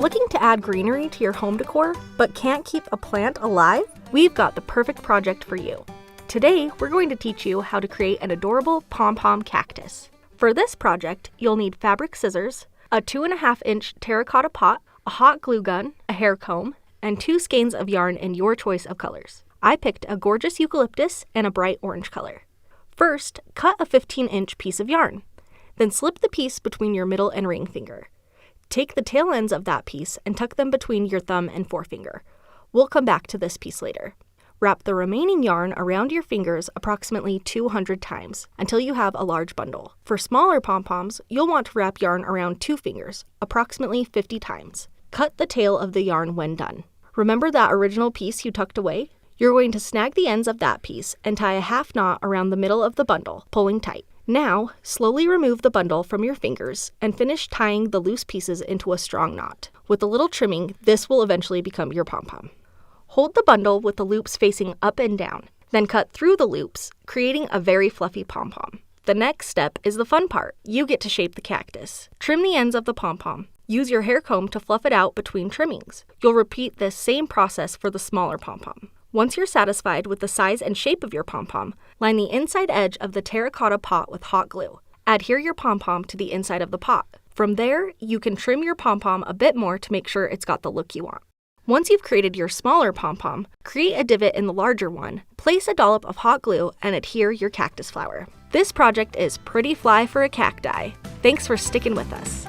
Looking to add greenery to your home decor, but can't keep a plant alive? We've got the perfect project for you. Today, we're going to teach you how to create an adorable pom-pom cactus. For this project, you'll need fabric scissors, a 2.5-inch terracotta pot, a hot glue gun, a hair comb, and 2 skeins of yarn in your choice of colors. I picked a gorgeous eucalyptus and a bright orange color. First, cut a 15-inch piece of yarn. Then slip the piece between your middle and ring finger. Take the tail ends of that piece and tuck them between your thumb and forefinger. We'll come back to this piece later. Wrap the remaining yarn around your fingers approximately 200 times until you have a large bundle. For smaller pom-poms, you'll want to wrap yarn around 2 fingers, approximately 50 times. Cut the tail of the yarn when done. Remember that original piece you tucked away? You're going to snag the ends of that piece and tie a half knot around the middle of the bundle, pulling tight. Now, slowly remove the bundle from your fingers and finish tying the loose pieces into a strong knot. With a little trimming, this will eventually become your pom-pom. Hold the bundle with the loops facing up and down, then cut through the loops, creating a very fluffy pom-pom. The next step is the fun part. You get to shape the cactus. Trim the ends of the pom-pom. Use your hair comb to fluff it out between trimmings. You'll repeat this same process for the smaller pom-pom. Once you're satisfied with the size and shape of your pom-pom, line the inside edge of the terracotta pot with hot glue. Adhere your pom-pom to the inside of the pot. From there, you can trim your pom-pom a bit more to make sure it's got the look you want. Once you've created your smaller pom-pom, create a divot in the larger one, place a dollop of hot glue, and adhere your cactus flower. This project is pretty fly for a cacti. Thanks for sticking with us.